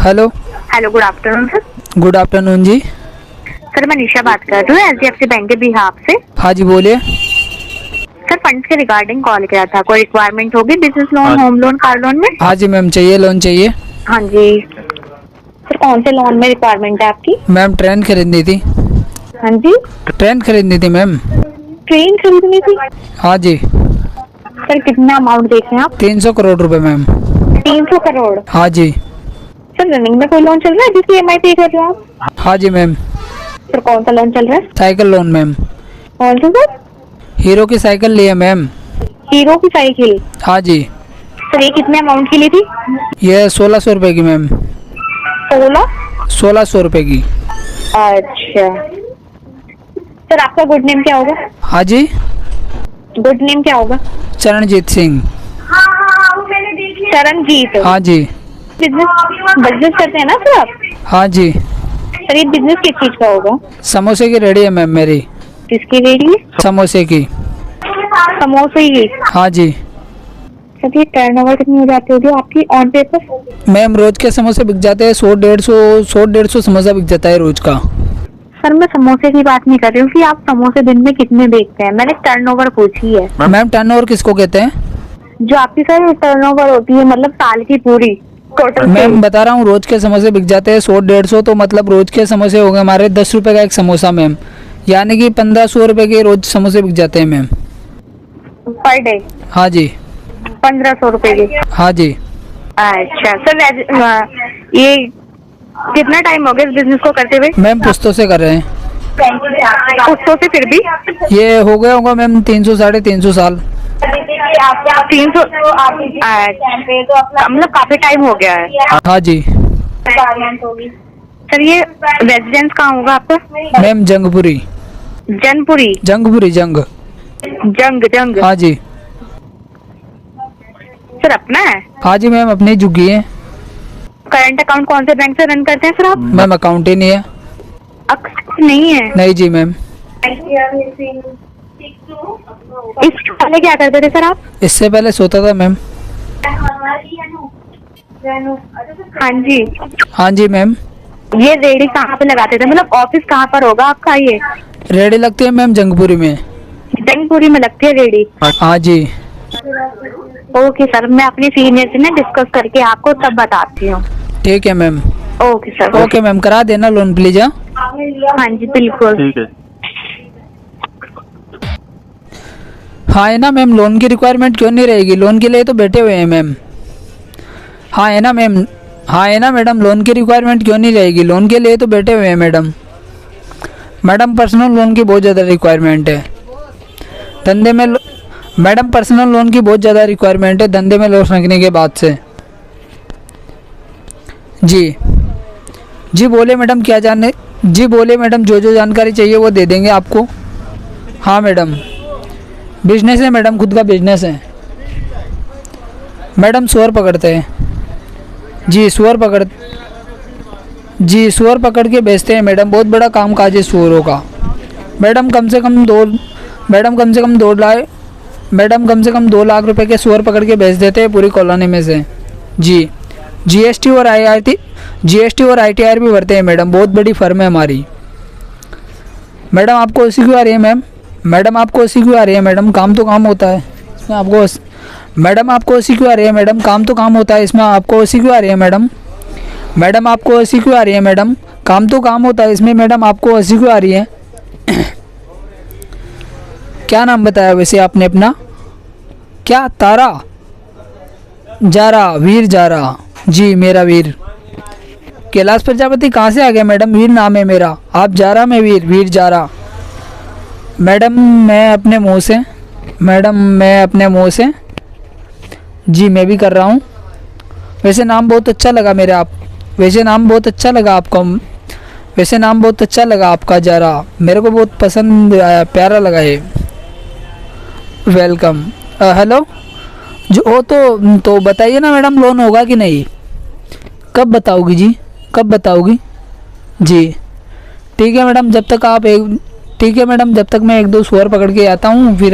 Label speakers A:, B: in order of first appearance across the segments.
A: Hello.
B: Hello, good afternoon sir.
A: Good afternoon ji.
B: Sir मैं निशा बात कर रही हूँ HDFC बैंक के बिहाफ से।
A: हाँ जी बोलिए।
B: सर फंड्स के रिगार्डिंग कॉल किया था। कोई रिक्वायरमेंट होगी business loan, home loan, car loan में?
A: हाँ जी मैम, चाहिए लोन चाहिए।
B: हाँ जी सर, कौन से लोन में रिक्वायरमेंट है आपकी?
A: मैम ट्रेन खरीदनी थी।
B: हाँ जी,
A: ट्रेन खरीदनी थी मैम।
B: ट्रेन खरीदनी थी।
A: हाँ जी।
B: सर कितना अमाउंट देख रहे हैं आप?
A: 300 करोड़ रुपए मैम।
B: 300 करोड़।
A: हाँ जी।
B: सर रनिंग में कोई लोन चल रहा है जिसकी EMI पे कर रहे हो आप?
A: हाँ जी मैम।
B: सर कौन सा लोन चल रहा है?
A: Cycle loan ma'am.
B: कौन सा सर?
A: हीरो की साइकिल ली है मैम।
B: हीरो की साइकिल।
A: हाँ जी।
B: सर ये कितने अमाउंट की ली थी?
A: ये 1600 रुपए की मैम। 1600 रुपए की।
B: अच्छा सर, आपका गुड नेम क्या होगा?
A: हाँ जी।
B: गुड नेम क्या होगा?
A: चरणजीत सिंह।
B: चरणजीत।
A: हाँ जी।
B: बिजनेस करते हैं ना सर आप?
A: हाँ जी।
B: सर ये बिजनेस किस चीज का होगा?
A: समोसे की रेडी है मैम मेरी।
B: किसकी रेडी है?
A: समोसे की।
B: समोसे की।
A: हाँ जी।
B: सर ये टर्नओवर कितनी हो जाती होगी आपकी ऑन पेपर?
A: मैम रोज के समोसे बिक जाते हैं 100-150 समोसा बिक जाता है रोज का।
B: सर मैं समोसे की बात नहीं कर रही हूँ कि आप समोसे दिन में कितने बेचते हैं, मैंने टर्नओवर पूछी है।
A: मैम टर्नओवर किसको कहते हैं?
B: जो आपकी सर टर्नओवर होती है, मतलब साल की पूरी टोटल।
A: मैम बता रहा हूँ रोज के समोसे बिक जाते हैं 100-150, तो मतलब रोज के समोसे हो गए हमारे 10 रुपए का एक समोसा मैम, यानी कि 1500 रुपए के रोज समोसे बिक जाते हैं मैम।
B: Per day?
A: हाँ जी।
B: 1500 रुपए की?
A: हाँ जी।
B: अच्छा सर, ये कितना टाइम हो गया इस बिजनेस को करते हुए?
A: मैम पुश्तों से कर रहे हैं।
B: पुश्तों से? फिर भी
A: ये हो गया होगा मैम 300-350 साल।
B: 300? मतलब काफी टाइम हो गया है।
A: हाँ जी।
B: सर ये रेजिडेंस कहाँ होगा आपका?
A: मैम जंगपुरी।
B: जनपुरी?
A: जंगपुरी जंग।
B: जंग।
A: हाँ जी।
B: सर अपना है?
A: हाँ जी मैम अपनी झुग्गी है।
B: करंट अकाउंट कौन से बैंक से रन करते हैं सर आप?
A: मैम अकाउंट ही नहीं है।
B: अकाउंट नहीं है?
A: नहीं जी मैम।
B: इससे पहले क्या करते थे सर आप?
A: इससे पहले सोता था मैम।
B: हाँ जी।
A: हाँ जी मैम।
B: ये रेडी कहाँ पे लगाते थे, मतलब ऑफिस कहाँ पर होगा आपका? ये
A: रेडी लगती है मैम जंगपुरी में।
B: जंगपुरी में लगती है रेडी?
A: हाँ जी।
B: ओके सर, मैं अपने सीनियर से ना डिस्कस करके आपको तब बताती हूँ।
A: ठीक है ma'am.
B: Okay sir.
A: Okay ma'am करा देना लोन प्लीज।
B: हाँ जी बिल्कुल।
C: ठीक है।
A: हाँ है ना मैम, लोन की रिक्वायरमेंट क्यों नहीं रहेगी, लोन के लिए तो बैठे हुए हैं मैम। हाँ है ना मैम। हाँ है ना मैडम, लोन की रिक्वायरमेंट क्यों नहीं रहेगी, लोन के लिए तो बैठे हुए हैं मैडम। मैडम पर्सनल लोन की बहुत ज़्यादा रिक्वायरमेंट है धंधे में। मैडम पर्सनल लोन की बहुत ज़्यादा रिक्वायरमेंट है धंधे में लॉस लगने के बाद से। जी बोले मैडम, क्या जानने? जी बोले मैडम, जो जानकारी चाहिए वो दे देंगे आपको। हाँ मैडम, बिजनेस है मैडम, खुद का बिजनेस है मैडम। सुअर पकड़ते हैं जी, सुअर पकड़ के बेचते हैं मैडम, बहुत बड़ा काम काज है सुअरों का मैडम। कम से कम 2 लाख रुपए के सुअर पकड़ के बेच देते हैं पूरी कॉलोनी में से। जी जीएसटी और ITR भी भरते हैं मैडम, बहुत बड़ी फर्म है हमारी मैडम। आपको ऐसी क्यों आ रही है मैम? मैडम आपको ऐसी क्यों आ रही है मैडम? काम तो काम होता है इसमें आपको। मैडम आपको ऐसी क्यों आ रही है मैडम? काम तो काम होता है इसमें आपको ऐसी क्यों आ रही है मैडम? मैडम आपको ऐसी क्यों आ रही है मैडम? काम तो काम होता है इसमें मैडम, आपको ऐसी क्यों आ रही है? क्या नाम बताया वैसे आपने अपना? क्या? तारा? जारा? वीर जारा? जी मेरा वीर। कैलाश प्रजापति कहाँ से आ गया मैडम? वीर नाम है मेरा। आप जारा में वीर जारा। मैडम मैं अपने मुँह से जी मैं भी कर रहा हूँ। वैसे नाम बहुत अच्छा लगा मेरा वैसे नाम बहुत अच्छा लगा आपका जारा, मेरे को बहुत पसंद आया, प्यारा लगा ये। वेलकम। हेलो जो हो तो बताइए ना मैडम, लोन होगा कि नहीं? कब बताओगी जी? जी ठीक है मैडम, जब तक मैं 1-2 सुअर पकड़ के आता हूँ फिर।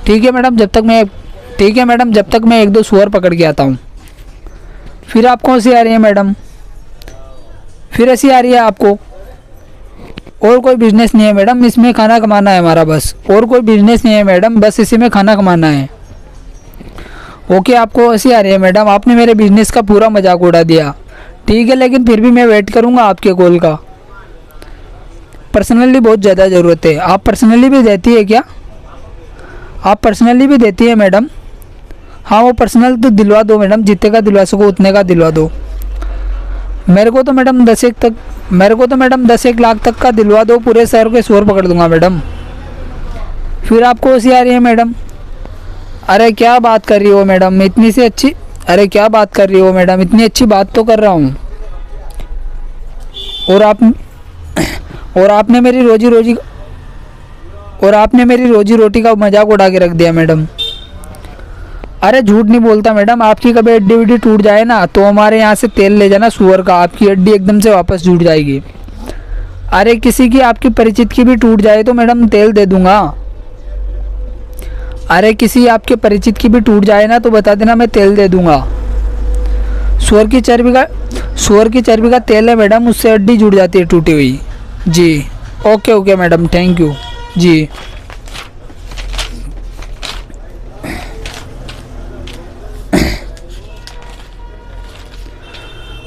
A: ठीक है मैडम, जब तक मैं 1-2 सुअर पकड़ के आता हूँ फिर आपको हंसी आ रही है मैडम? फिर हंसी आ रही है आपको? और कोई बिजनेस नहीं है मैडम, इसमें खाना कमाना है हमारा बस, और कोई बिजनेस नहीं है मैडम, बस इसी में खाना कमाना है। ओके, आपको हंसी आ रही है मैडम, आपने मेरे बिजनेस का पूरा मजाक उड़ा दिया। ठीक है, लेकिन फिर भी मैं वेट करूँगा आपके कॉल का। पर्सनली बहुत ज़्यादा ज़रूरत है। आप पर्सनली भी देती है क्या? आप पर्सनली भी देती है मैडम? हाँ, वो पर्सनल तो दिलवा दो मैडम, जितने का दिलवा सको उतने का दिलवा दो। मेरे को तो मैडम 10-1 लाख तक का दिलवा दो, पूरे शहर के शोर पकड़ दूंगा मैडम। फिर आपको हंसी आ रही है मैडम? अरे क्या बात कर रही हो मैडम, इतनी सी अच्छी, अरे क्या बात कर रही हो मैडम, इतनी अच्छी बात तो कर रहा हूँ। और आपने मेरी रोजी रोटी का मजाक उड़ा के रख दिया मैडम। अरे झूठ नहीं बोलता मैडम, आपकी कभी हड्डी वड्डी टूट जाए ना तो हमारे यहाँ से तेल ले जाना सुअर का, आपकी हड्डी एकदम से वापस जुड़ जाएगी। अरे किसी की आपकी परिचित की भी टूट जाए तो मैडम तेल दे दूंगा। अरे किसी आपके परिचित की भी टूट जाए ना तो बता देना, मैं तेल दे दूंगा। सुअर की चर्बी का तेल है मैडम, उससे हड्डी जुड़ जाती है टूटी हुई। जी ओके मैडम, थैंक यू जी।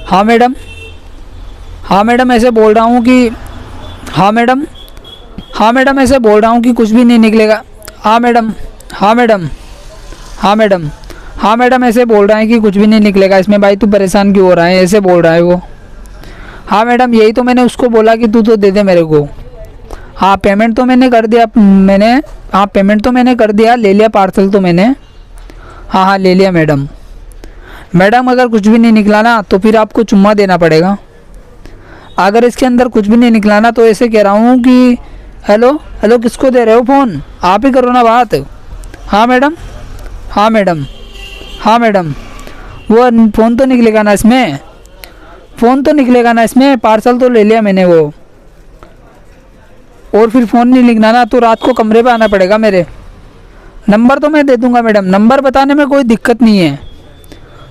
A: हाँ मैडम ऐसे बोल रहा हूँ कि ऐसे बोल रहा हूँ कि कुछ भी नहीं निकलेगा। हाँ मैडम ऐसे बोल रहा है कि कुछ भी नहीं निकलेगा इसमें। भाई तू परेशान क्यों हो रहा है, ऐसे बोल रहा है वो। हाँ मैडम, यही तो मैंने उसको बोला कि तू तो दे दे मेरे को। हाँ पेमेंट तो मैंने कर दिया, ले लिया पार्सल तो मैंने। हाँ ले लिया मैडम। मैडम अगर कुछ भी नहीं निकला ना तो फिर आपको चुम्मा देना पड़ेगा। अगर इसके अंदर कुछ भी नहीं निकला ना तो ऐसे कह रहा हूँ कि हेलो किसको दे रहे हो फ़ोन, आप ही करो ना बात। हाँ मैडम वो फ़ोन तो निकलेगा ना इसमें, पार्सल तो ले लिया मैंने वो। और फिर फ़ोन नहीं निकला ना तो रात को कमरे पे आना पड़ेगा मेरे। नंबर तो मैं दे दूँगा मैडम, नंबर बताने में कोई दिक्कत नहीं है,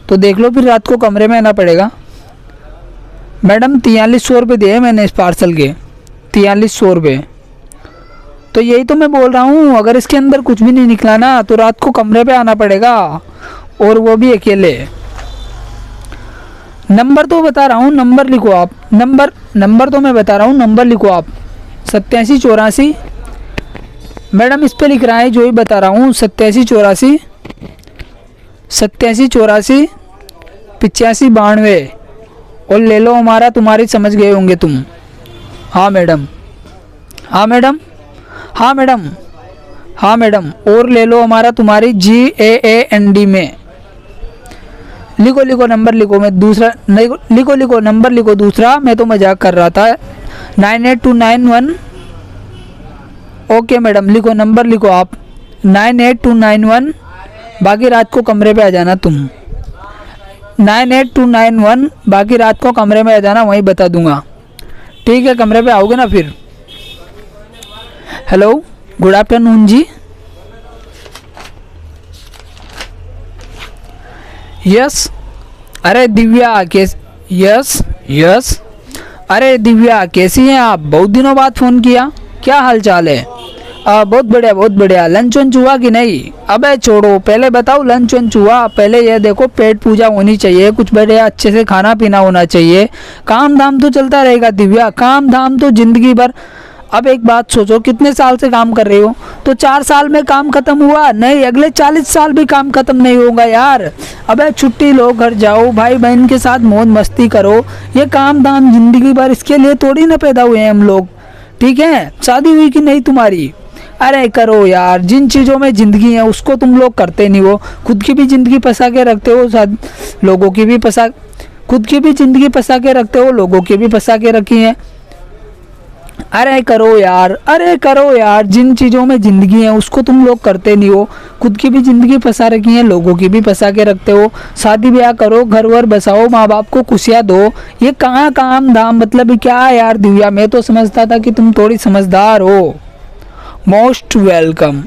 A: तो देख लो फिर रात को कमरे में आना पड़ेगा। मैडम 4300 रुपये दिए मैंने इस पार्सल के, 4300 रुपये। तो यही तो मैं बोल रहा हूँ, अगर इसके अंदर कुछ भी नहीं निकला ना तो रात को कमरे पे आना पड़ेगा, और वो भी अकेले। नंबर तो बता रहा हूँ, नंबर लिखो आप। नंबर तो मैं बता रहा हूँ, नंबर लिखो आप। 8784 मैडम इस पे लिख रहा है जो ही बता रहा हूँ, 8784 8592। और ले लो हमारा, तुम्हारी समझ गए होंगे तुम। हाँ मैडम और ले लो हमारा तुम्हारी GAAND में। लिखो नंबर लिखो, मैं दूसरा नहीं लिखो नंबर लिखो दूसरा, मैं तो मजाक कर रहा था। 98291। ओके मैडम, लिखो नंबर लिखो आप 98291। बाकी रात को कमरे पे आ जाना तुम। 98291, बाकी रात को कमरे में आ जाना, वहीं बता दूंगा। ठीक है, कमरे पे आओगे ना फिर। हेलो, गुड आफ्टरनून जी। यस। अरे दिव्या यस। अरे दिव्या कैसी हैं आप, बहुत दिनों बाद फ़ोन किया, क्या हाल चाल है? बहुत बढ़िया। लंच वंच हुआ कि नहीं? अबे छोड़ो, पहले बताओ लंच वंच हुआ? पहले ये देखो, पेट पूजा होनी चाहिए, कुछ बढ़िया अच्छे से खाना पीना होना चाहिए। काम धाम तो चलता रहेगा दिव्या, काम धाम तो जिंदगी भर। अब एक बात सोचो, कितने साल से काम कर रहे हो? तो 4 साल में काम खत्म हुआ? नहीं, अगले 40 साल भी काम खत्म नहीं होगा यार। अबे छुट्टी लो, घर जाओ, भाई बहन के साथ मौज मस्ती करो। ये काम धाम जिंदगी भर, इसके लिए थोड़ी ना पैदा हुए हैं हम लोग। ठीक है, शादी हुई कि नहीं तुम्हारी? अरे करो यार, जिन चीज़ों में ज़िंदगी है उसको तुम लोग करते नहीं हो। खुद की भी ज़िंदगी फंसा के रखते हो, लोगों की भी खुद की भी ज़िंदगी फंसा के रखते हो, लोगों की भी फंसा के रखी है। अरे करो यार, जिन चीज़ों में ज़िंदगी है उसको तुम लोग करते नहीं हो। खुद की भी ज़िंदगी फंसा रखी है, लोगों की भी फंसा के रखते हो। शादी ब्याह करो, घर वर बसाओ, माँ बाप को खुशियाँ दो। ये कहाँ काम धाम, मतलब क्या यार दिव्या, मैं तो समझता था कि तुम थोड़ी समझदार हो। Most welcome.